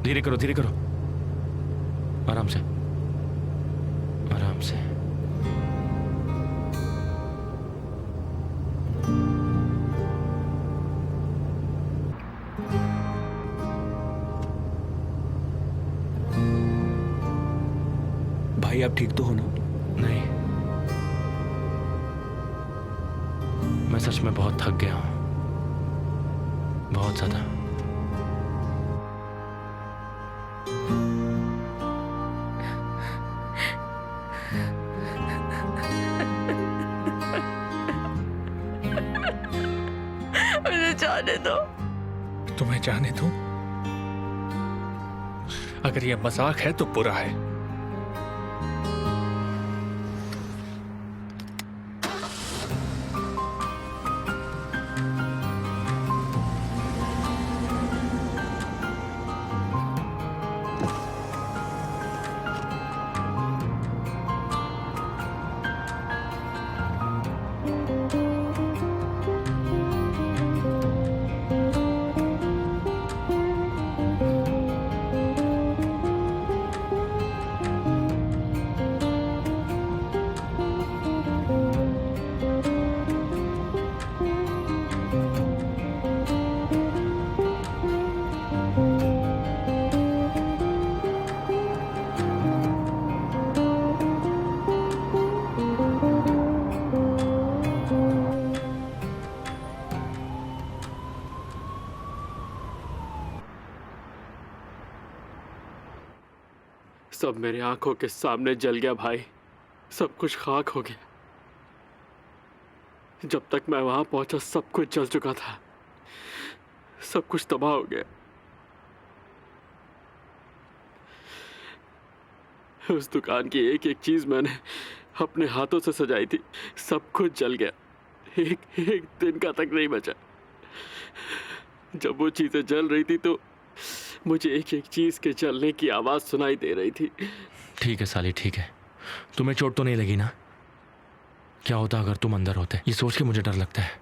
धीरे करो, धीरे करो, आराम से, आराम से। भाई आप ठीक तो हो ना? नहीं, मैं सच में बहुत थक गया हूं, बहुत ज्यादा। मुझे जाने दो। तुम्हें जाने दूं? अगर ये मजाक है तो बुरा है। सब मेरे आंखों के सामने जल गया भाई, सब कुछ खाक हो गया। जब तक मैं वहां पहुंचा सब कुछ जल चुका था, सब कुछ तबाह हो गया। उस दुकान की एक एक चीज मैंने अपने हाथों से सजाई थी, सब कुछ जल गया, एक एक दिन का तक नहीं बचा। जब वो चीजें जल रही थी तो मुझे एक एक चीज के जलने की आवाज सुनाई दे रही थी। ठीक है साली, ठीक है। तुम्हें चोट तो नहीं लगी ना? क्या होता अगर तुम अंदर होते? ये सोच के मुझे डर लगता है।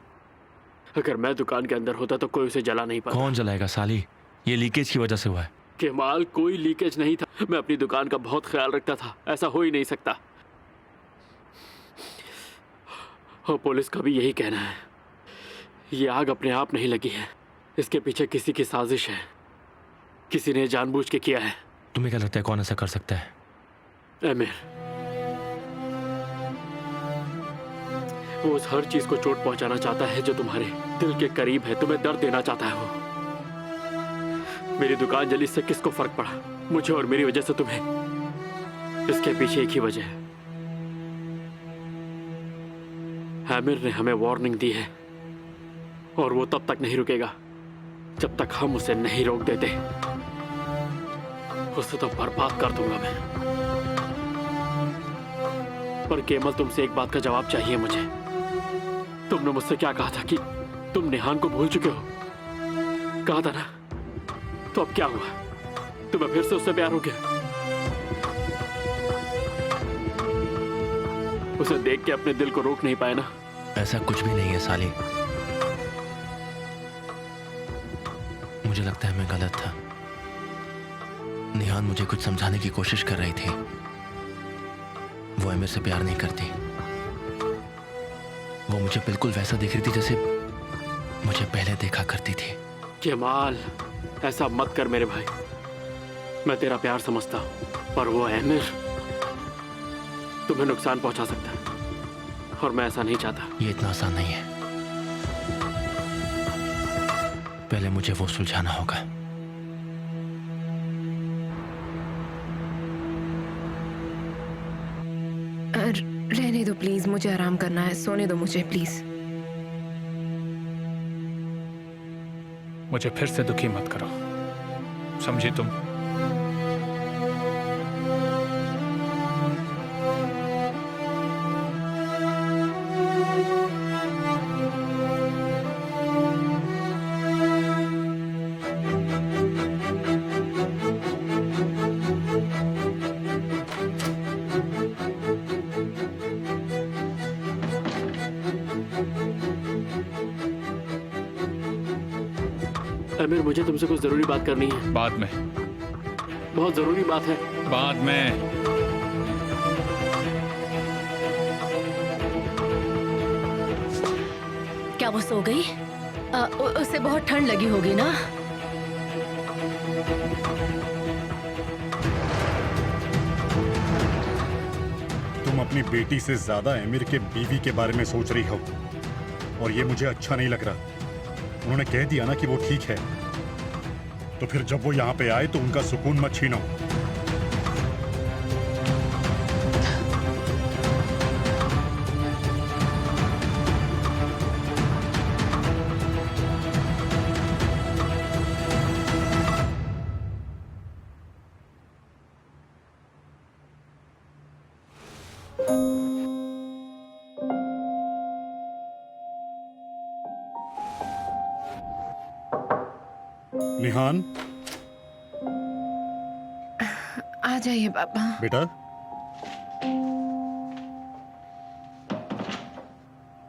अगर मैं दुकान के अंदर होता तो कोई उसे जला नहीं पाता। कौन जलाएगा साली? ये लीकेज की वजह से हुआ है। केमाल, कोई लीकेज नहीं था। मैं अपनी दुकान का बहुत ख्याल रखता था, ऐसा हो ही नहीं सकता। और पुलिस का भी यही कहना है। ये आग अपने आप नहीं लगी है, इसके पीछे किसी की साजिश है, किसी ने जानबूझ के किया है। तुम्हें क्या लगता है कौन ऐसा कर सकता है? आमिर, वो उस हर चीज को चोट पहुंचाना चाहता है जो तुम्हारे दिल के करीब है, तुम्हें दर्द देना चाहता है वो। मेरी दुकान जली, इससे किसको फर्क पड़ा? मुझे और मेरी वजह से तुम्हें। इसके पीछे एक ही वजह है, आमिर ने हमें वार्निंग दी है और वो तब तक नहीं रुकेगा जब तक हम उसे नहीं रोक देते। उसे तो बर्बाद कर दूंगा मैं। पर केमल, तुमसे एक बात का जवाब चाहिए मुझे। तुमने मुझसे क्या कहा था कि तुम नेहान को भूल चुके हो? कहा था ना? तो अब क्या हुआ? तुम्हें फिर से उससे प्यार हो गया? उसे देख के अपने दिल को रोक नहीं पाए ना? ऐसा कुछ भी नहीं है साली। मुझे लगता है मैं गलत था। निहान मुझे कुछ समझाने की कोशिश कर रही थी। वो आमिर से प्यार नहीं करती। वो मुझे बिल्कुल वैसा दिख रही थी जैसे मुझे पहले देखा करती थी। केमाल, ऐसा मत कर मेरे भाई। मैं तेरा प्यार समझता हूं, पर वो आमिर तुम्हें नुकसान पहुंचा सकता है और मैं ऐसा नहीं चाहता। ये इतना आसान नहीं है। पहले मुझे वो सुलझाना होगा। रहने दो प्लीज, मुझे आराम करना है। सोने दो मुझे प्लीज। मुझे फिर से दुखी मत करो, समझी तुम? आमिर, मुझे तुमसे कुछ जरूरी बात करनी है। बाद में। बहुत जरूरी बात है। बाद में। क्या वो सो गई? उसे बहुत ठंड लगी होगी ना? तुम अपनी बेटी से ज्यादा एमिर के बीवी के बारे में सोच रही हो और ये मुझे अच्छा नहीं लग रहा। उन्होंने कह दिया ना कि वो ठीक है, तो फिर जब वो यहाँ पे आए तो उनका सुकून मत छीनो। निहान, आ जाइए पापा। बेटा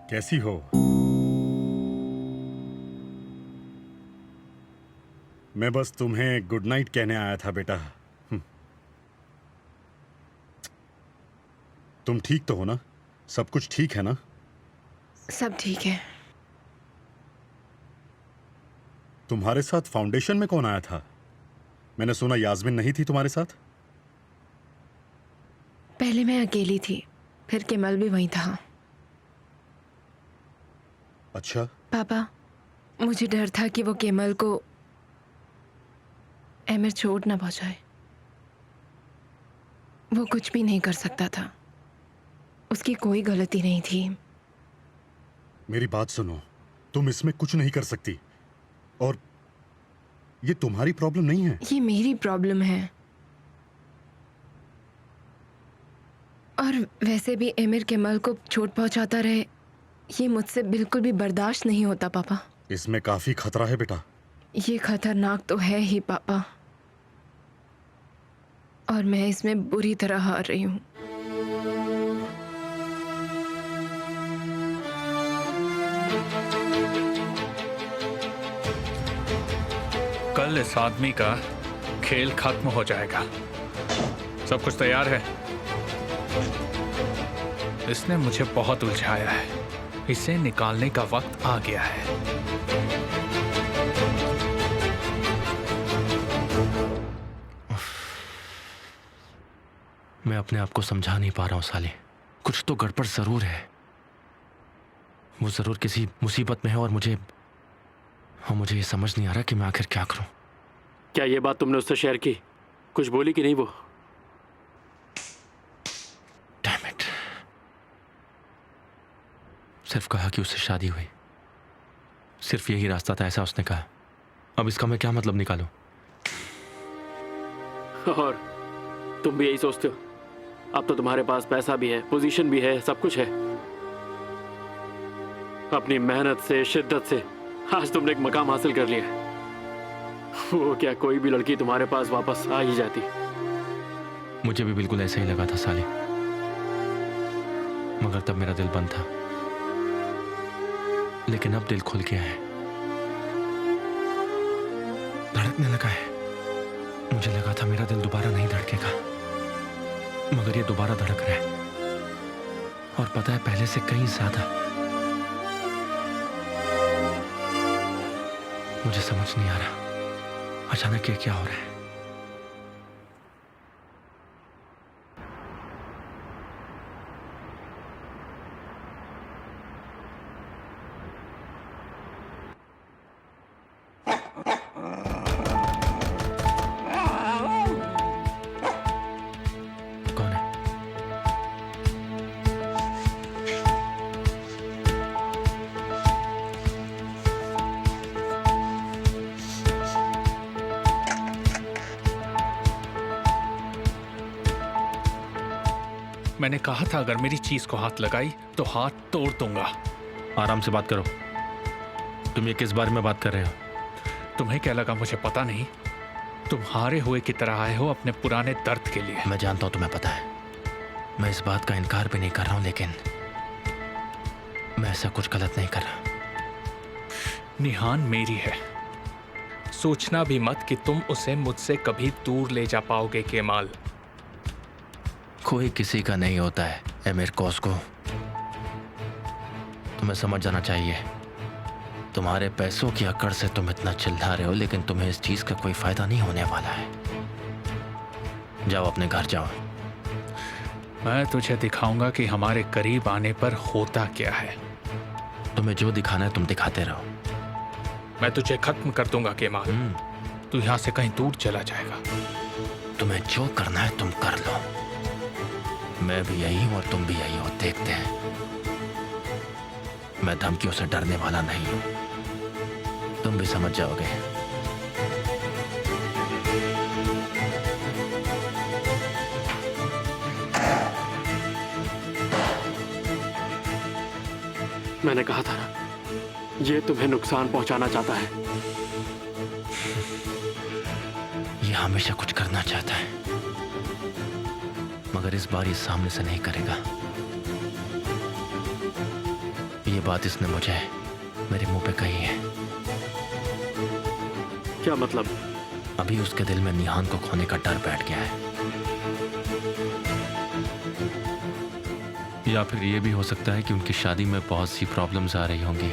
कैसी हो? मैं बस तुम्हें गुड नाइट कहने आया था बेटा। तुम ठीक तो हो ना? सब कुछ ठीक है ना? सब ठीक है। तुम्हारे साथ फाउंडेशन में कौन आया था? मैंने सुना यास्मीन नहीं थी तुम्हारे साथ। पहले मैं अकेली थी, फिर केमल भी वहीं था। अच्छा। पापा, मुझे डर था कि वो केमल को एमिर चोट ना पहुंचाए। वो कुछ भी नहीं कर सकता था, उसकी कोई गलती नहीं थी। मेरी बात सुनो, तुम इसमें कुछ नहीं कर सकती और ये तुम्हारी प्रॉब्लम नहीं है। ये मेरी प्रॉब्लम है। और वैसे भी एमिर केमल को चोट पहुंचाता रहे, ये मुझसे बिल्कुल भी बर्दाश्त नहीं होता पापा। इसमें काफी खतरा है बेटा। ये खतरनाक तो है ही पापा, और मैं इसमें बुरी तरह हार रही हूँ। कल इस आदमी का खेल खत्म हो जाएगा। सब कुछ तैयार है। इसने मुझे बहुत उलझाया है, इसे निकालने का वक्त आ गया है। मैं अपने आप को समझा नहीं पा रहा हूं साले। कुछ तो गड़बड़ जरूर है। वो जरूर किसी मुसीबत में है और मुझे ये समझ नहीं आ रहा कि मैं आखिर क्या करूं। क्या ये बात तुमने उससे शेयर की? कुछ बोली कि नहीं वो? Damn it. सिर्फ कहा कि उससे शादी हुई, सिर्फ यही रास्ता था, ऐसा उसने कहा। अब इसका मैं क्या मतलब निकालूं? और तुम भी यही सोचते हो? अब तो तुम्हारे पास पैसा भी है, पोजीशन भी है, सब कुछ है। अपनी मेहनत से, शिद्दत से आज तुमने एक मकाम हासिल कर लिया है। वो क्या कोई भी लड़की तुम्हारे पास वापस आ ही जाती? मुझे भी बिल्कुल ऐसा ही लगा था साले, मगर तब मेरा दिल बंद था। लेकिन अब दिल खुल गया है, धड़कने लगा है। मुझे लगा था मेरा दिल दोबारा नहीं धड़केगा, मगर ये दोबारा धड़क रहा है, और पता है पहले से कहीं ज्यादा। मुझे समझ नहीं आ रहा अचानक ये क्या हो रहा है। कौन है? मैंने कहा था अगर मेरी चीज को हाथ लगाई तो हाथ तोड़ दूंगा। आराम से बात करो। तुम ये किस बारे में बात कर रहे हो? तुम्हें क्या लगा मुझे पता नहीं? तुम हारे हुए की तरह आए हो अपने पुराने दर्द के लिए। मैं जानता हूं तुम्हें पता है, मैं इस बात का इनकार भी नहीं कर रहा हूं, लेकिन मैं ऐसा कुछ गलत नहीं कर रहा। निहान मेरी है, सोचना भी मत कि तुम उसे मुझसे कभी दूर ले जा पाओगे केमाल। कोई किसी का नहीं होता है एमिर कॉस्को। तुम्हें समझ जाना चाहिए। तुम्हारे पैसों की अकड़ से तुम इतना चिल्ला रहे हो, लेकिन तुम्हें इस चीज का कोई फायदा नहीं होने वाला है। जाओ अपने घर जाओ। मैं तुझे दिखाऊंगा कि हमारे करीब आने पर होता क्या है। तुम्हें जो दिखाना है तुम दिखाते रहो। मैं तुझे खत्म कर दूंगा केमाल। तू यहां से कहीं दूर चला जाएगा। तुम्हें जो करना है तुम कर लो। मैं भी यही हूं और तुम भी यही हो। देखते हैं। मैं धमकियों से डरने वाला नहीं हूं। तुम भी समझ जाओगे। मैंने कहा था ना, ये तुम्हें नुकसान पहुंचाना चाहता है। ये हमेशा कुछ करना चाहता है, मगर इस बार ये सामने से नहीं करेगा। ये बात इसने मुझे मेरे मुंह पे कही है। क्या मतलब? अभी उसके दिल में निहान को खोने का डर बैठ गया है। या फिर ये भी हो सकता है कि उनकी शादी में बहुत सी प्रॉब्लम्स आ रही होंगी।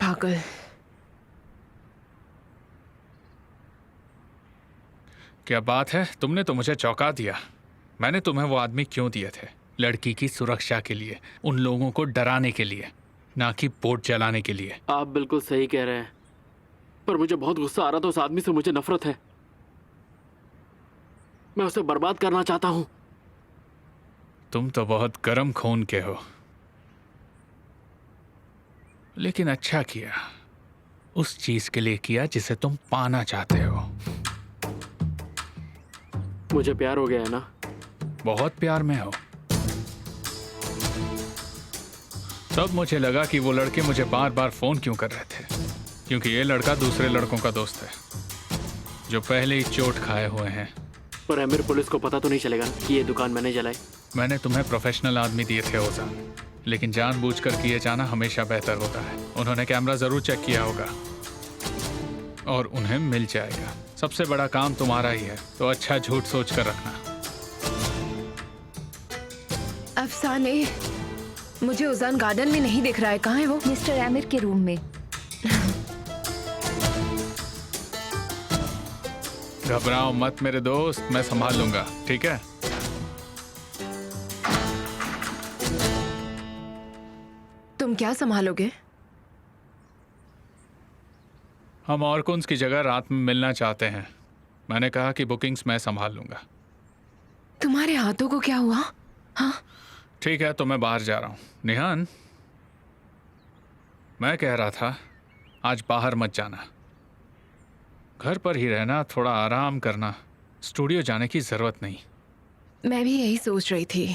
पागल। क्या बात है, तुमने तो मुझे चौंका दिया। मैंने तुम्हें वो आदमी क्यों दिए थे? लड़की की सुरक्षा के लिए, उन लोगों को डराने के लिए, ना कि बोट जलाने के लिए। आप बिल्कुल सही कह रहे हैं, पर मुझे बहुत गुस्सा आ रहा था। उस आदमी से मुझे नफरत है। मैं उसे बर्बाद करना चाहता हूं। तुम तो बहुत गर्म खून के हो, लेकिन अच्छा किया। उस चीज के लिए किया जिसे तुम पाना चाहते हो। मुझे प्यार हो गया है ना? बहुत प्यार में हो। तब मुझे लगा कि वो लड़के मुझे बार बार फोन क्यों कर रहे थे, क्योंकि ये लड़का दूसरे लड़कों का दोस्त है जो पहले ही चोट खाए हुए हैं। पर अमीर, पुलिस को पता तो नहीं चलेगा कि ये दुकान मैंने जलाई? मैंने तुम्हें प्रोफेशनल आदमी दिए थे ओजा, लेकिन जानबूझकर किए जाना हमेशा बेहतर होता है। उन्होंने कैमरा जरूर चेक किया होगा और उन्हें मिल जाएगा। सबसे बड़ा काम तुम्हारा ही है, तो अच्छा झूठ सोच कर रखना। अफसाने, मुझे उजान गार्डन में नहीं दिख रहा है। कहाँ है वो? मिस्टर आमिर के रूम में। घबराओ मत मेरे दोस्त, मैं संभाल लूंगा, ठीक है? तुम क्या संभालोगे? हम ऑर्कुन्स की जगह रात में मिलना चाहते हैं। मैंने कहा कि बुकिंग्स मैं संभाल लूंगा। तुम्हारे हाथों को क्या हुआ? हाँ, ठीक है, तो मैं बाहर जा रहा हूँ। निहान, मैं कह रहा था आज बाहर मत जाना, घर पर ही रहना, थोड़ा आराम करना। स्टूडियो जाने की जरूरत नहीं। मैं भी यही सोच रही थी।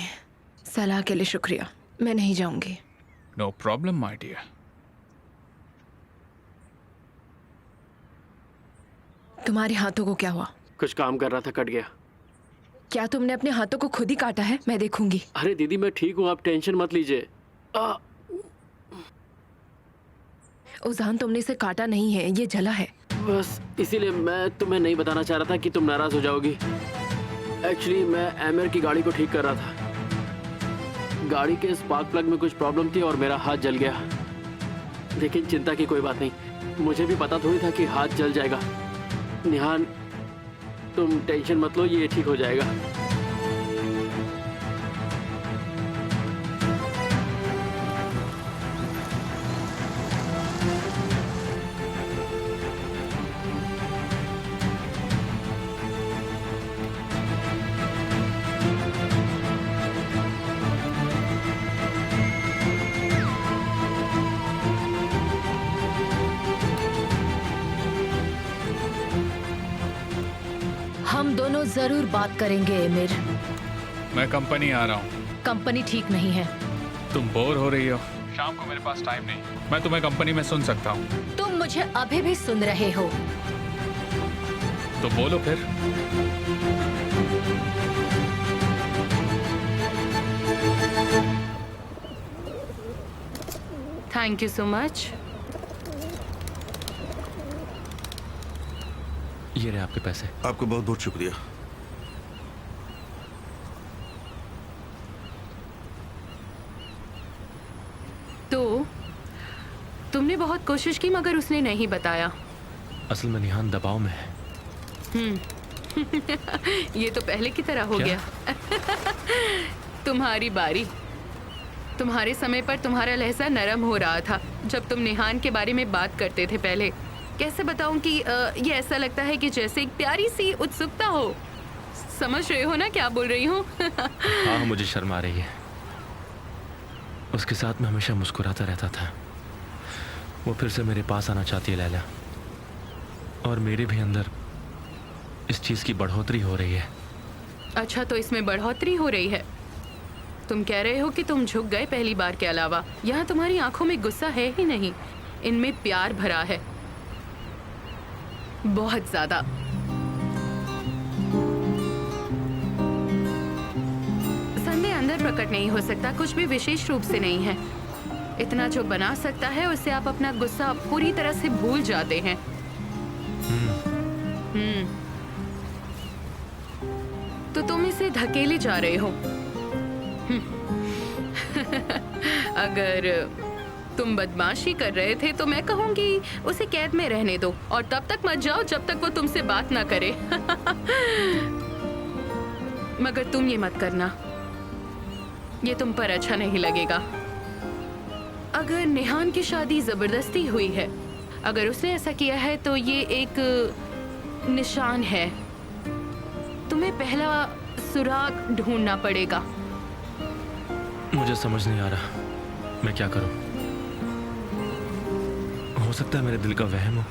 सलाह के लिए शुक्रिया, मैं नहीं जाऊंगी। No problem my dear. तुम्हारे हाथों को क्या हुआ? कुछ काम कर रहा था, कट गया। क्या तुमने अपने हाथों को खुद ही काटा है? मैं देखूंगी। अरे दीदी, मैं ठीक हूँ, आप टेंशन मत लीजिए। उजान, तुमने इसे काटा नहीं है, ये जला है। बस इसीलिए मैं तुम्हें नहीं बताना चाह रहा था कि तुम नाराज हो जाओगी। एक्चुअली मैं एमिर की गाड़ी को ठीक कर रहा था। गाड़ी के स्पार्क प्लग में कुछ प्रॉब्लम थी और मेरा हाथ जल गया। लेकिन चिंता की कोई बात नहीं, मुझे भी पता थोड़ी था कि हाथ जल जाएगा। निहान, तुम टेंशन मत लो, ये ठीक हो जाएगा। हम दोनों जरूर बात करेंगे एमिर। मैं कंपनी आ रहा हूँ। कंपनी ठीक नहीं है। तुम बोर हो रही हो? शाम को मेरे पास टाइम नहीं, मैं तुम्हें कंपनी में सुन सकता हूँ। तुम मुझे अभी भी सुन रहे हो? तो बोलो फिर। Thank you so much. ये रहे आपके पैसे। आपका बहुत बहुत शुक्रिया। तो तुमने बहुत कोशिश की मगर उसने नहीं बताया। असल में निहान दबाव में है। ये तो पहले की तरह हो क्या? गया। तुम्हारी बारी। तुम्हारे समय पर तुम्हारा लहजा नरम हो रहा था जब तुम निहान के बारे में बात करते थे पहले। कैसे बताऊं कि ये ऐसा लगता है कि जैसे एक प्यारी सी उत्सुकता हो। समझ रहे हो ना क्या बोल रही हूँ? हाँ, मुझे शर्म आ रही है। उसके साथ मैं हमेशा मुस्कुराता रहता था। वो फिर से मेरे पास आना चाहती है लैला, और मेरे भी अंदर इस चीज की बढ़ोतरी हो रही है। अच्छा, तो इसमें बढ़ोतरी हो रही है। तुम कह रहे हो कि तुम झुक गए पहली बार के अलावा। यहाँ तुम्हारी आंखों में गुस्सा है ही नहीं, इनमें प्यार भरा है, बहुत ज्यादा। संदेह अंदर प्रकट नहीं हो सकता, कुछ भी विशेष रूप से नहीं है। इतना जो बना सकता है उससे आप अपना गुस्सा पूरी तरह से भूल जाते हैं। तो तुम इसे धकेले जा रहे हो। अगर तुम बदमाशी कर रहे थे तो मैं कहूंगी उसे कैद में रहने दो और तब तक मत जाओ जब तक वो तुमसे बात ना करे। मगर तुम ये मत करना, ये तुम पर अच्छा नहीं लगेगा। अगर निहान की शादी जबरदस्ती हुई है, अगर उसने ऐसा किया है तो ये एक निशान है। तुम्हें पहला सुराग ढूंढना पड़ेगा। मुझे समझ नहीं आ रहा मैं क्या करूं। हो सकता है मेरे दिल का वहम हो।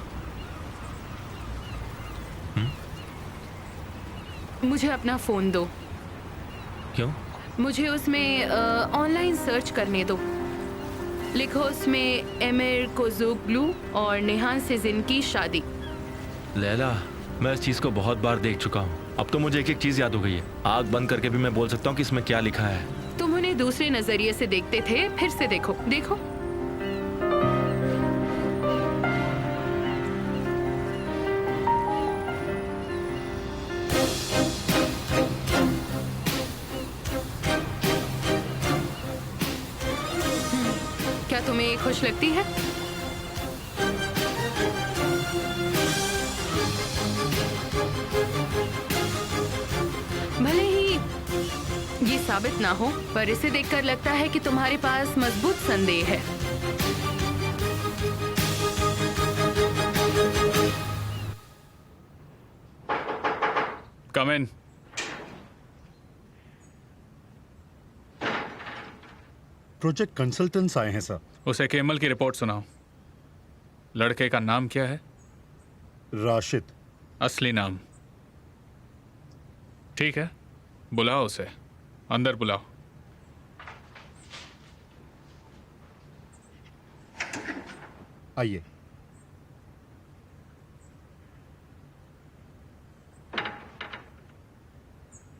मुझे अपना फोन दो। क्यों? मुझे उसमें ऑनलाइन सर्च करने दो। लिखो उसमें एमिर कोज़ोग्लू और निहान सेजिन की शादी। लैला, मैं इस चीज को बहुत बार देख चुका हूँ। अब तो मुझे एक एक चीज याद हो गई है। आग बंद करके भी मैं बोल सकता हूँ कि इसमें क्या लिखा है। तुम उन्हें दूसरे नजरिए से देखते थे, फिर से देखो। देखो, क्या तुम्हें ये खुश लगती है? भले ही ये साबित ना हो, पर इसे देखकर लगता है कि तुम्हारे पास मजबूत संदेह है। कम इन। प्रोजेक्ट कंसल्टेंट्स आए हैं सर। उसे केमल की रिपोर्ट सुनाओ। लड़के का नाम क्या है? राशिद। असली नाम? ठीक है, बुलाओ उसे, अंदर बुलाओ। आइए।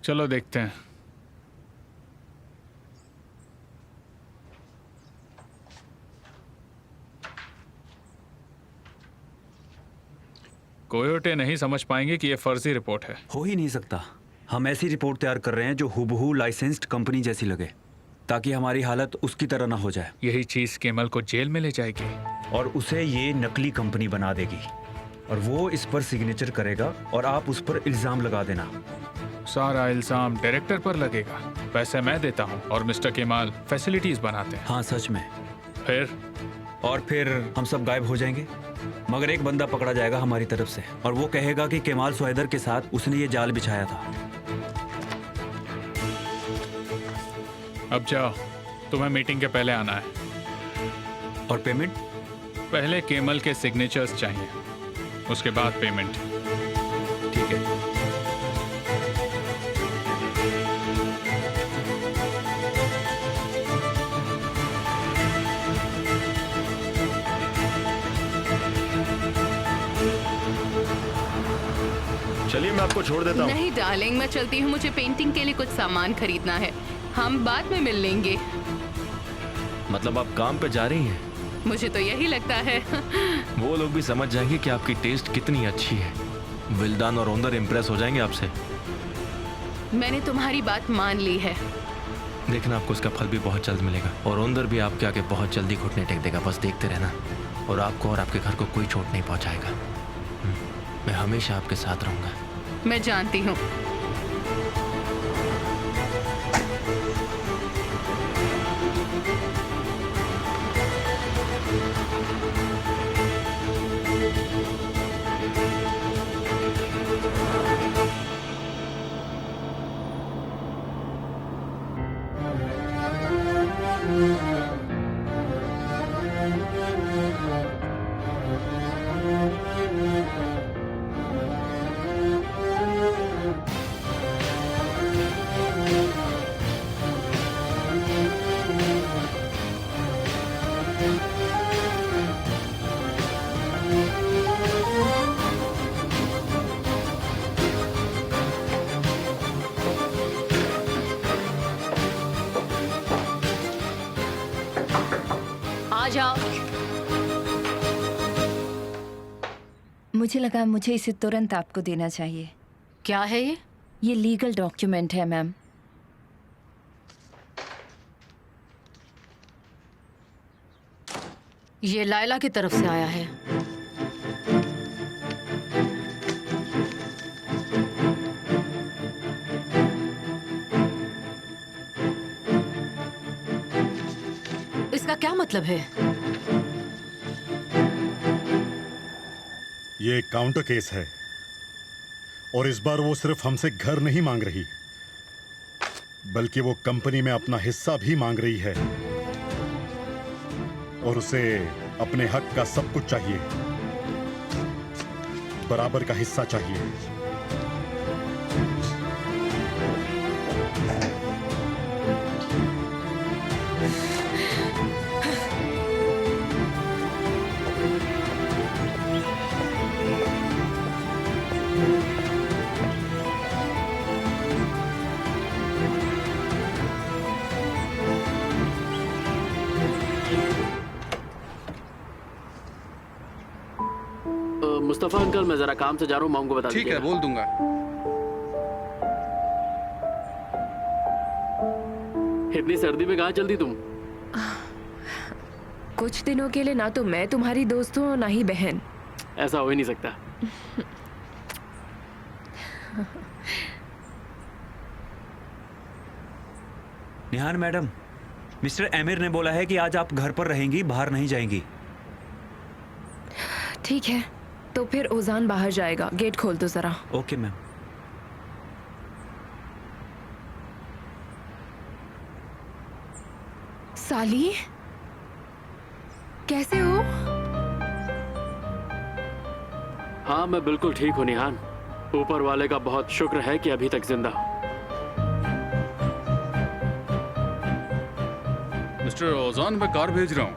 चलो देखते हैं। कोयोटे नहीं समझ पाएंगे कि ये फर्जी रिपोर्ट है। हो ही नहीं सकता। हम ऐसी रिपोर्ट तैयार कर रहे हैं जो हुबहू लाइसेंस्ड कंपनी जैसी लगे, ताकि हमारी हालत उसकी तरह ना हो जाए। यही चीज केमल को जेल में ले जाएगी। और उसे ये नकली कंपनी बना देगी और वो इस पर सिग्नेचर करेगा और आप उस पर इल्जाम लगा देना। सारा इल्जाम डायरेक्टर पर लगेगा। पैसे मैं देता हूँ और मिस्टर केमाल फैसिलिटीज बनाते हैं। हाँ सच में। फिर हम सब गायब हो जाएंगे, मगर एक बंदा पकड़ा जाएगा हमारी तरफ से और वो कहेगा कि केमाल सुहैदर के साथ उसने ये जाल बिछाया था। अब जाओ, तुम्हें मीटिंग के पहले आना है। और पेमेंट? पहले केमल के सिग्नेचर्स चाहिए, उसके बाद पेमेंट। ठीक है। चलिए मैं आपको छोड़ देता हूँ। नहीं डार्लिंग, मैं चलती हूँ, मुझे पेंटिंग के लिए कुछ सामान खरीदना है। हम बाद में मिल लेंगे। मतलब आप काम पे जा रही हैं? मुझे तो यही लगता है। वो लोग भी समझ जाएंगे कि आपकी टेस्ट कितनी अच्छी है। विल्दान और ओंदर इम्प्रेस हो जाएंगे आपसे। मैंने तुम्हारी बात मान ली है। देखना, आपको उसका फल भी बहुत जल्द मिलेगा और ओंदर भी आपके आगे बहुत जल्दी घुटने टेक देगा। बस देखते रहना, और आपको और आपके घर को कोई चोट नहीं पहुंचाएगा। मैं हमेशा आपके साथ रहूंगा। मैं जानती हूँ। आ जाओ। मुझे लगा मुझे इसे तुरंत आपको देना चाहिए। क्या है ये? ये लीगल डॉक्यूमेंट है मैम। ये लायला की तरफ से आया है। इसका क्या मतलब है? ये एक काउंटर केस है और इस बार वो सिर्फ हमसे घर नहीं मांग रही, बल्कि वो कंपनी में अपना हिस्सा भी मांग रही है और उसे अपने हक का सब कुछ चाहिए, बराबर का हिस्सा चाहिए। मुस्तफा अंकल, मैं जरा काम से जा रहा हूँ, माँ को बता ठीक है, दीजिएगा। बोल दूंगा। इतनी सर्दी में कहाँ चलती तुम? कुछ दिनों के लिए ना तो मैं तुम्हारी दोस्त हूँ और ना ही बहन। ऐसा हो ही नहीं सकता। निहान मैडम, मिस्टर एमिर ने बोला है कि आज आप घर पर रहेंगी, बाहर नहीं जाएंगी। ठीक है, तो फिर ओजान बाहर जाएगा। गेट खोल दो जरा। Okay ma'am. साली, कैसे हो? हाँ, मैं बिल्कुल ठीक हूँ निहान। ऊपर वाले का बहुत शुक्र है कि अभी तक जिंदा हूँ। मिस्टर ओजान, मैं कार भेज रहा हूँ।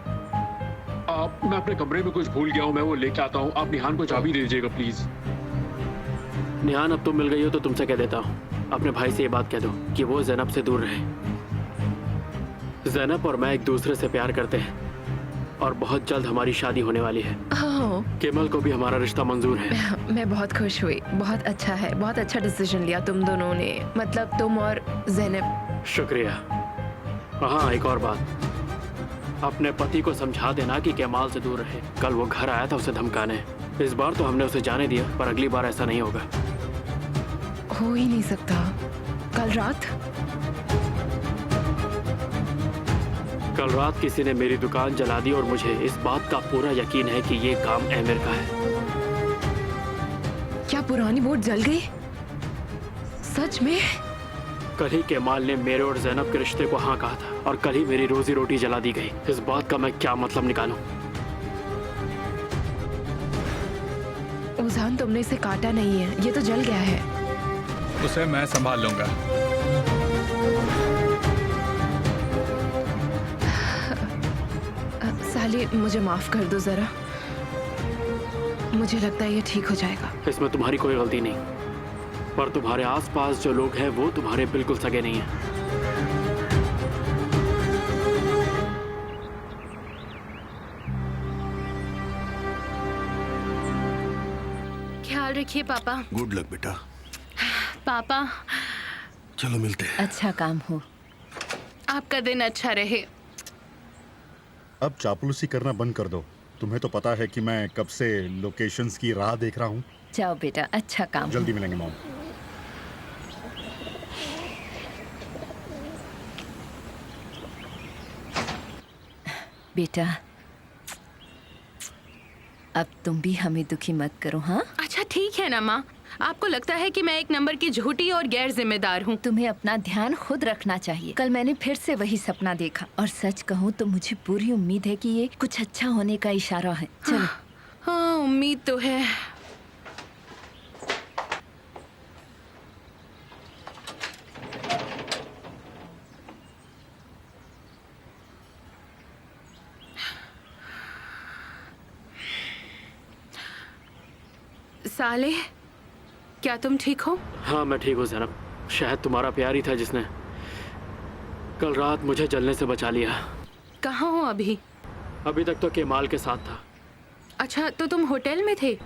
मैं अपने कमरे में कुछ भूल गया हूँ, मैं वो लेके आता हूँ। आप निहान को चाबी दे दीजिएगा प्लीज। निहान, अब तुम मिल गई हो तो तुमसे कह देता हूँ, अपने भाई से ये बात कह दो कि वो ज़ैनब से दूर रहे। ज़ैनब और मैं एक दूसरे से प्यार करते हैं और बहुत जल्द हमारी शादी होने वाली है। हाँ, केमल को भी हमारा रिश्ता मंजूर है। मैं बहुत खुश हुई। बहुत अच्छा है, बहुत अच्छा डिसीजन लिया तुम दोनों ने, मतलब तुम और ज़ैनब। शुक्रिया। हाँ, एक और बात, अपने पति को समझा देना कि केमाल से दूर रहे। कल वो घर आया था उसे धमकाने। इस बार तो हमने उसे जाने दिया, पर अगली बार ऐसा नहीं होगा। हो ही नहीं सकता। कल रात किसी ने मेरी दुकान जला दी और मुझे इस बात का पूरा यकीन है कि ये काम एमिर का है। क्या पुरानी बोट जल गई? सच में? कल ही केमाल ने मेरे और ज़ैनब के रिश्ते को हाँ कहा था और कल ही मेरी रोजी रोटी जला दी गई। इस बात का मैं क्या मतलब निकालूं? उजान, तुमने इसे काटा नहीं है, ये तो जल गया है। उसे मैं संभाल लूंगा। साली, मुझे माफ कर दो जरा। मुझे लगता है ये ठीक हो जाएगा। इसमें तुम्हारी कोई गलती नहीं, पर तुम्हारे आसपास जो लोग हैं वो तुम्हारे बिल्कुल सगे नहीं हैं। ख्याल रखिए पापा। गुड लक बेटा। पापा, चलो मिलते हैं। अच्छा काम हो। आपका दिन अच्छा रहे। अब चापलूसी करना बंद कर दो। तुम्हें तो पता है कि मैं कब से लोकेशंस की राह देख रहा हूँ। जाओ बेटा, अच्छा काम। जल्दी मिलेंगे मॉम। बेटा, अब तुम भी हमें दुखी मत करो, हाँ? अच्छा ठीक है ना माँ, आपको लगता है कि मैं एक नंबर की झूठी और गैर जिम्मेदार हूँ। तुम्हें अपना ध्यान खुद रखना चाहिए। कल मैंने फिर से वही सपना देखा और सच कहूँ तो मुझे पूरी उम्मीद है कि ये कुछ अच्छा होने का इशारा है। चलो। हाँ, उम्मीद तो है। साले, क्या तुम ठीक हो? हाँ, मैं ठीक हूँ ज़ैनब। शायद तुम्हारा प्यार ही था जिसने कल रात मुझे जलने से बचा लिया। कहाँ हो अभी? अभी तक तो केमाल के साथ था। अच्छा, तो तुम होटल में थे?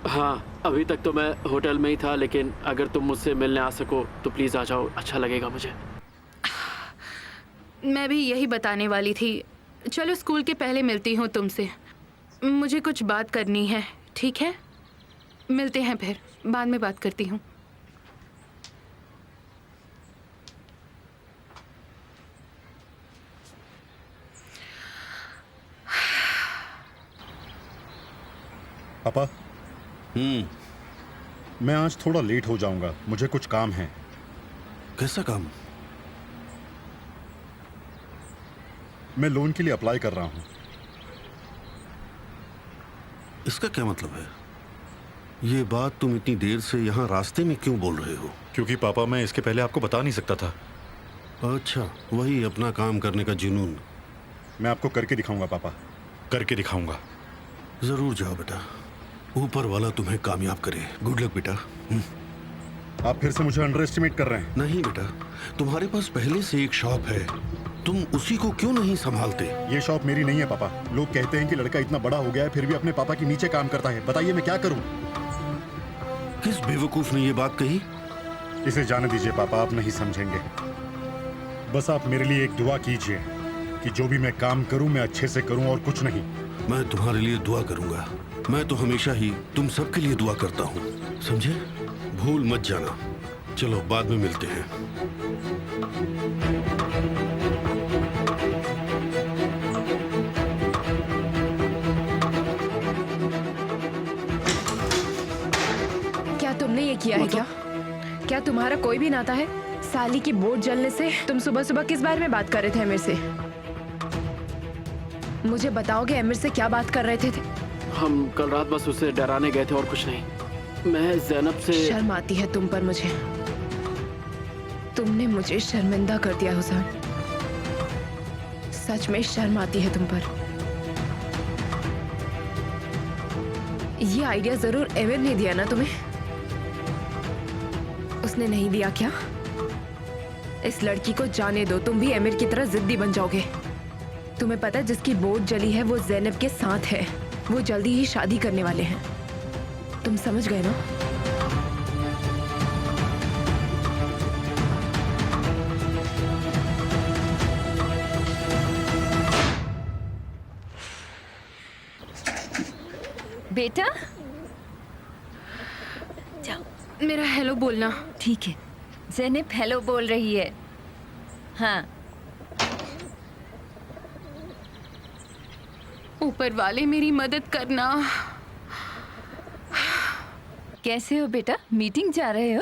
हाँ, अभी तक तो मैं होटल में ही था, लेकिन अगर तुम मुझसे मिलने आ सको तो प्लीज़ आ जाओ, अच्छा लगेगा मुझे। मैं भी यही बताने वाली थी। चलो स्कूल के पहले मिलती हूँ तुमसे, मुझे कुछ बात करनी है। ठीक है, मिलते हैं फिर, बाद में बात करती हूँ। पापा, मैं आज थोड़ा लेट हो जाऊंगा, मुझे कुछ काम है। कैसा काम? मैं लोन के लिए अप्लाई कर रहा हूँ। इसका क्या मतलब है? ये बात तुम इतनी देर से यहाँ रास्ते में क्यों बोल रहे हो? क्योंकि पापा, मैं इसके पहले आपको बता नहीं सकता था। अच्छा, वही अपना काम करने का जुनून। मैं आपको करके दिखाऊंगा पापा, करके दिखाऊंगा। जरूर जाओ बेटा, ऊपर वाला तुम्हें कामयाब करे। गुड लक बेटा। आप फिर से मुझे अंडर एस्टिमेट कर रहे हैं। नहीं बेटा, तुम्हारे पास पहले से एक शॉप है, तुम उसी को क्यों नहीं संभालते? ये शॉप मेरी नहीं है पापा। लोग कहते हैं कि लड़का इतना बड़ा हो गया है फिर भी अपने पापा के नीचे काम करता है। बताइए मैं क्या करूं? किस बेवकूफ ने ये बात कही? इसे जाने दीजिए पापा, आप नहीं समझेंगे। बस आप मेरे लिए एक दुआ कीजिए कि जो भी मैं काम करूं मैं अच्छे से करूं और कुछ नहीं। मैं तुम्हारे लिए दुआ करूंगा। मैं तो हमेशा ही तुम सबके लिए दुआ करता हूँ, समझे? भूल मत जाना। चलो बाद में मिलते हैं। क्या तुमने ये किया है क्या? क्या तुम्हारा कोई भी नाता है? साली की बोट जलने से तुम सुबह सुबह किस बारे में बात कर रहे थे एमिर से? मुझे बताओगे एमिर से क्या बात कर रहे थे? हम कल रात बस उसे डराने गए थे और कुछ नहीं। मैं ज़ैनब से... शर्म आती है तुम पर मुझे। तुमने मुझे शर्मिंदा कर दिया हुसैन। सच में शर्म आती है तुम पर। ये आइडिया जरूर एमिर ने दिया ना तुम्हें? उसने नहीं दिया क्या? इस लड़की को जाने दो, तुम भी एमिर की तरह जिद्दी बन जाओगे। तुम्हें पता है जिसकी बोट जली है वो ज़ैनब के साथ है। वो जल्दी ही शादी करने वाले हैं। तुम समझ गए ना? बेटा मेरा हेलो बोलना। ठीक है, ज़ैनब हेलो बोल रही है। हाँ, ऊपर वाले मेरी मदद करना। कैसे हो बेटा? मीटिंग जा रहे हो?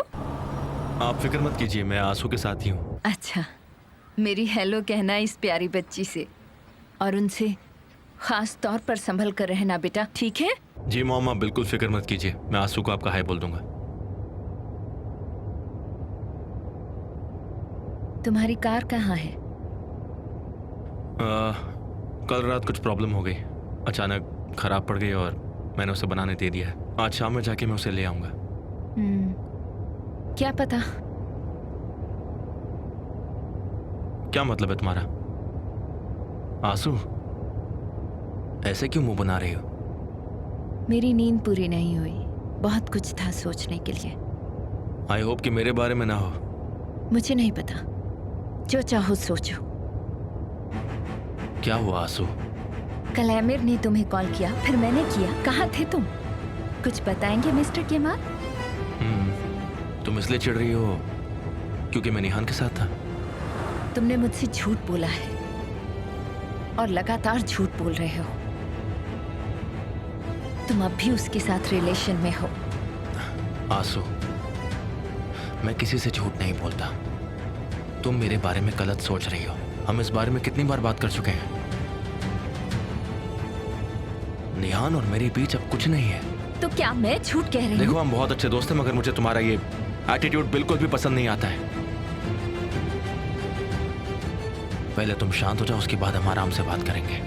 आप फिक्र मत कीजिए, मैं आंसू के साथ ही हूँ। अच्छा, मेरी हेलो कहना इस प्यारी बच्ची से, और उनसे खास तौर पर संभल कर रहना बेटा, ठीक है? जी मॉम, आप बिल्कुल फिक्र मत कीजिए, मैं आंसू को आपका हाय बोल दूंगा। तुम्हारी कार कहाँ है? कल रात कुछ प्रॉब्लम हो गई, अचानक खराब पड़ गई और मैंने उसे बनाने दे दिया है। आज शाम में जाके मैं उसे ले आऊंगा। क्या पता। क्या मतलब है तुम्हारा? आंसू, ऐसे क्यों मुंह बना रही हो? मेरी नींद पूरी नहीं हुई, बहुत कुछ था सोचने के लिए। आई होप कि मेरे बारे में ना हो। मुझे नहीं पता, जो चाहो सोचो। क्या हुआ आंसू? कल आमिर ने तुम्हें कॉल किया, फिर मैंने किया। कहाँ थे तुम? कुछ बताएंगे मिस्टर केमाल? तुम इसलिए चिढ़ रही हो क्योंकि मैं निहान के साथ था? तुमने मुझसे झूठ बोला है और लगातार झूठ बोल रहे हो। तुम अब भी उसके साथ रिलेशन में हो। आंसू, मैं किसी से झूठ नहीं बोलता। तुम मेरे बारे में गलत सोच रही हो। हम इस बारे में कितनी बार बात कर चुके हैं। निहान और मेरे बीच अब कुछ नहीं है। तो क्या मैं झूठ कह रही हूँ? देखो, हम बहुत अच्छे दोस्त हैं, मगर मुझे तुम्हारा ये एटीट्यूड बिल्कुल भी पसंद नहीं आता है। पहले तुम शांत हो जाओ, उसके बाद हम आराम से बात करेंगे।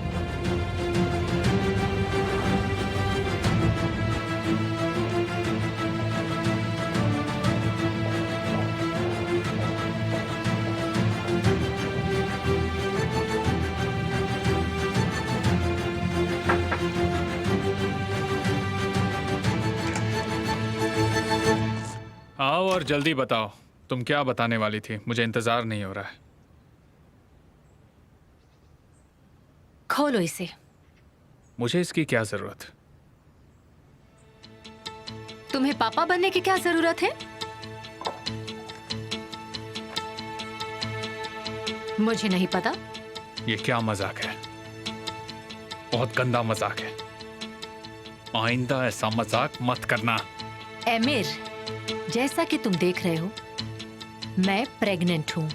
आओ और जल्दी बताओ, तुम क्या बताने वाली थी? मुझे इंतजार नहीं हो रहा है। खोलो इसे। मुझे इसकी क्या जरूरत? तुम्हें पापा बनने की क्या जरूरत है? मुझे नहीं पता। ये क्या मजाक है? बहुत गंदा मजाक है। आइंदा ऐसा मजाक मत करना। एमिर, जैसा कि तुम देख रहे हो, मैं प्रेग्नेंट हूँ।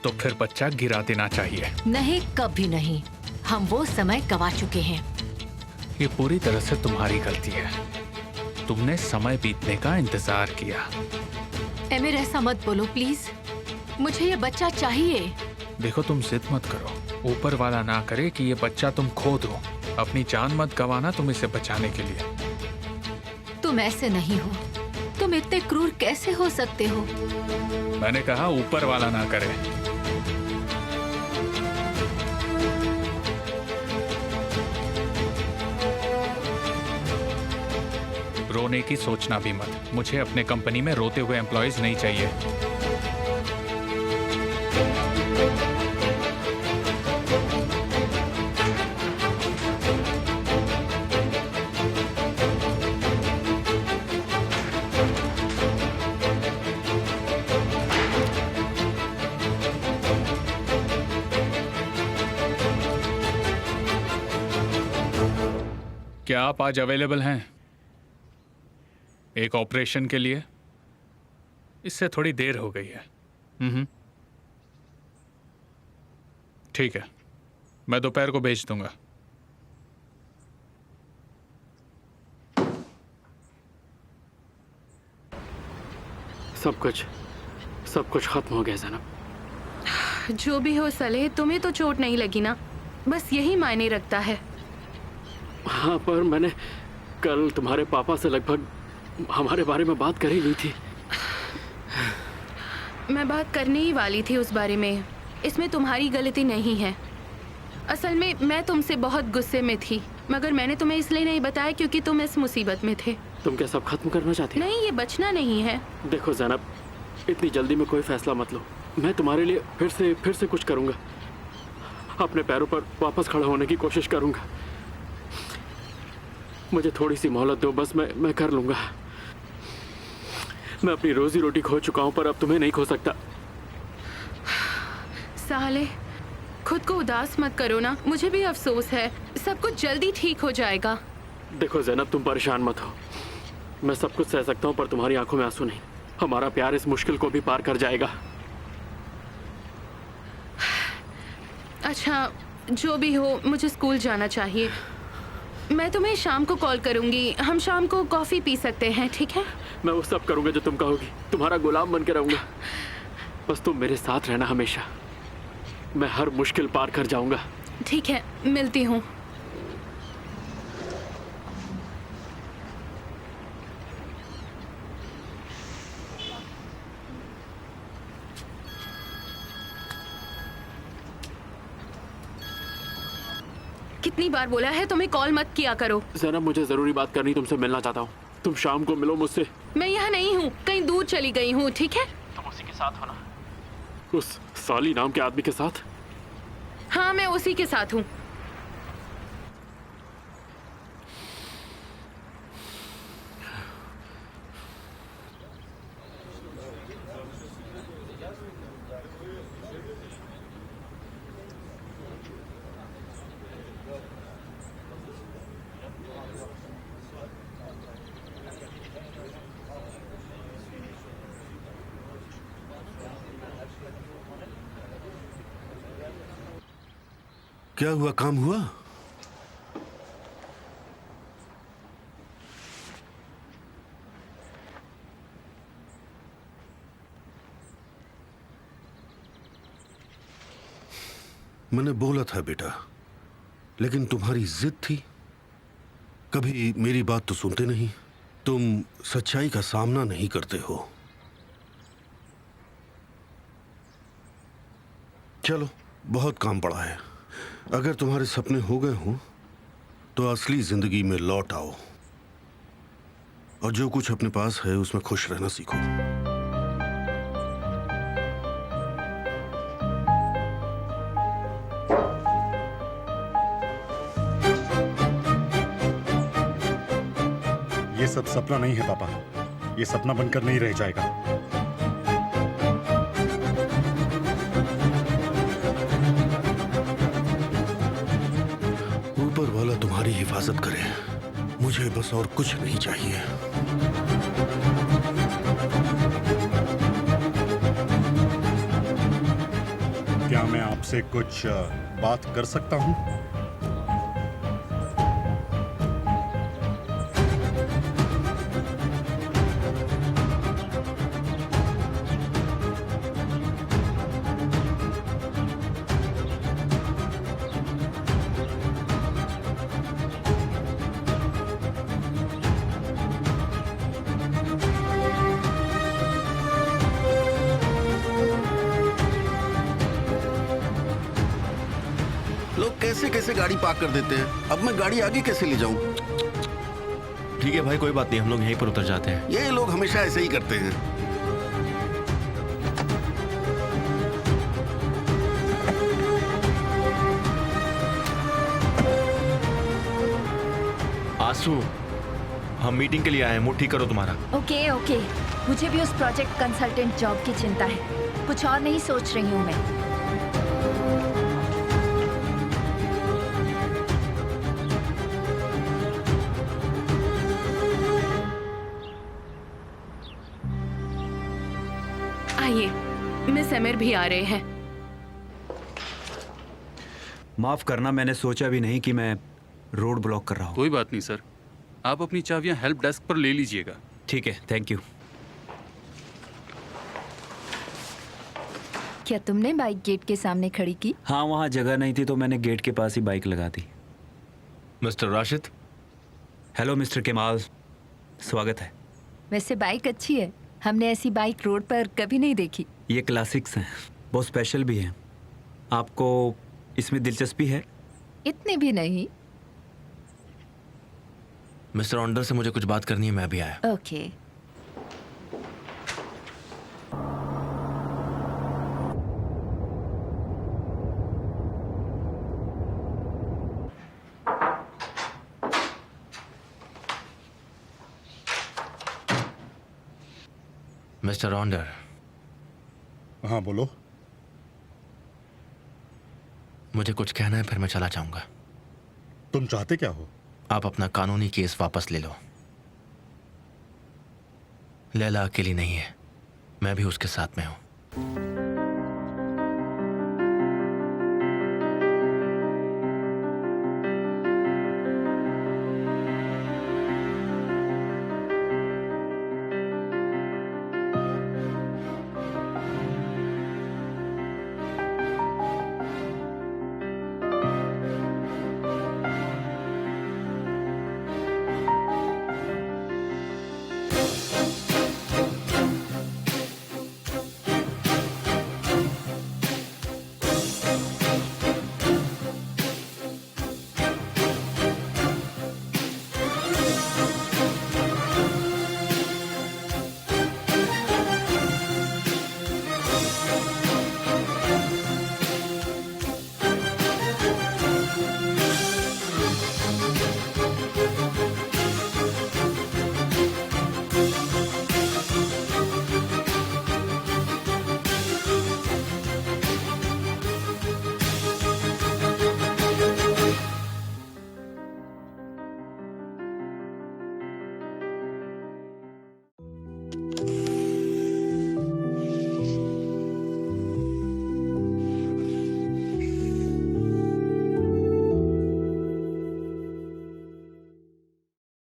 तो फिर बच्चा गिरा देना चाहिए। नहीं, कभी नहीं। हम वो समय गवा चुके हैं। ये पूरी तरह से तुम्हारी गलती है। तुमने समय बीतने का इंतजार किया। एमिर, ऐसा मत बोलो प्लीज। मुझे ये बच्चा चाहिए। देखो, तुम जिद मत करो। ऊपर वाला ना करे कि ये बच्चा तुम खो दो। अपनी जान मत गवाना तुम इसे बचाने के लिए। तुम ऐसे नहीं हो। तुम इतने क्रूर कैसे हो सकते हो? मैंने कहा ऊपर वाला ना करे। रोने की सोचना भी मत। मुझे अपने कंपनी में रोते हुए एम्प्लॉयज नहीं चाहिए। क्या आप आज अवेलेबल हैं एक ऑपरेशन के लिए? इससे थोड़ी देर हो गई है। ठीक है, मैं दोपहर को भेज दूंगा। सब कुछ खत्म हो गया ज़ैनब। जो भी हो सलेह, तुम्हें तो चोट नहीं लगी ना? बस यही मायने रखता है। हाँ, पर मैंने कल तुम्हारे पापा से लगभग हमारे बारे में बात कर ही ली थी। मैं बात करने ही वाली थी उस बारे में। इसमें तुम्हारी गलती नहीं है। असल में मैं तुमसे बहुत गुस्से में थी, मगर मैंने तुम्हें इसलिए नहीं बताया क्योंकि तुम इस मुसीबत में थे। तुम क्या सब खत्म करना चाहती हो? नहीं, ये बचना नहीं है। देखो ज़ैनब, इतनी जल्दी में कोई फैसला मत लो। मैं तुम्हारे लिए फिर से कुछ करूंगा। अपने पैरों पर वापस खड़ा होने की कोशिश करूंगा। मुझे थोड़ी सी मोहलत दो बस, मैं कर लूंगा। मैं अपनी रोजी रोटी खो चुका हूं, पर अब तुम्हें नहीं खो सकता। साले, खुद को उदास मत करो ना, मुझे भी अफसोस है। सब कुछ जल्दी ठीक हो जाएगा। देखो ज़ैनब, तुम परेशान मत हो। मैं सब कुछ सह सकता हूँ, पर तुम्हारी आंखों में आंसू नहीं। हमारा प्यार इस मुश्किल को भी पार कर जाएगा। अच्छा, जो भी हो, मुझे स्कूल जाना चाहिए। मैं तुम्हें शाम को कॉल करूंगी। हम शाम को कॉफी पी सकते हैं, ठीक है? मैं वो सब करूंगा जो तुम कहोगी। तुम्हारा गुलाम बन के रहूंगा। बस तुम मेरे साथ रहना हमेशा। मैं हर मुश्किल पार कर जाऊंगा। ठीक है, मिलती हूँ। कितनी बार बोला है तुम्हें कॉल मत किया करो। ज़ैनब, मुझे जरूरी बात करनी, तुमसे मिलना चाहता हूँ। तुम शाम को मिलो मुझसे। मैं यहाँ नहीं हूँ, कहीं दूर चली गई हूँ, ठीक है? तुम उसी के साथ हो ना? उस साली नाम के आदमी के साथ? हाँ, मैं उसी के साथ हूँ। क्या हुआ, काम हुआ? मैंने बोला था बेटा, लेकिन तुम्हारी जिद थी। कभी मेरी बात तो सुनते नहीं। तुम सच्चाई का सामना नहीं करते हो। चलो, बहुत काम पड़ा है। अगर तुम्हारे सपने हो गए हों तो असली जिंदगी में लौट आओ और जो कुछ अपने पास है उसमें खुश रहना सीखो। ये सब सपना नहीं है पापा। ये सपना बनकर नहीं रह जाएगा। ऊपर वाला तुम्हारी हिफाजत करे, मुझे बस और कुछ नहीं चाहिए। क्या मैं आपसे कुछ बात कर सकता हूँ? लोग कैसे कैसे गाड़ी पार्क कर देते हैं। अब मैं गाड़ी आगे कैसे ले जाऊं? ठीक है भाई, कोई बात नहीं, हम लोग यहीं पर उतर जाते हैं। ये लोग हमेशा ऐसे ही करते हैं। आंसू, हम मीटिंग के लिए आए हैं। मूड ठीक करो तुम्हारा। ओके ओके, मुझे भी उस प्रोजेक्ट कंसल्टेंट जॉब की चिंता है। कुछ और नहीं सोच रही हूँ मैं। आइए, मिस एमिर भी आ रहे हैं। माफ करना, मैंने सोचा भी नहीं कि मैं रोड ब्लॉक कर रहा हूँ। कोई बात नहीं सर, आप अपनी चाबियां हेल्प डेस्क पर ले लीजिएगा। ठीक है, थैंक यू। क्या तुमने बाइक गेट के सामने खड़ी की? हाँ, वहाँ जगह नहीं थी तो मैंने गेट के पास ही बाइक लगा दी। Mister Rashid. Hello mister Kemal, स्वागत है। वैसे बाइक अच्छी है। हमने ऐसी बाइक रोड पर कभी नहीं देखी। ये क्लासिक्स हैं, बहुत स्पेशल भी हैं। आपको इसमें दिलचस्पी है? इतने भी नहीं। मिस्टर ऑन्डर से मुझे कुछ बात करनी है, मैं भी आया। ओके। मिस्टर ऑन्डर। हाँ बोलो। मुझे कुछ कहना है, फिर मैं चला जाऊंगा। तुम चाहते क्या हो? आप अपना कानूनी केस वापस ले लो। लैला अकेली नहीं है, मैं भी उसके साथ में हूं।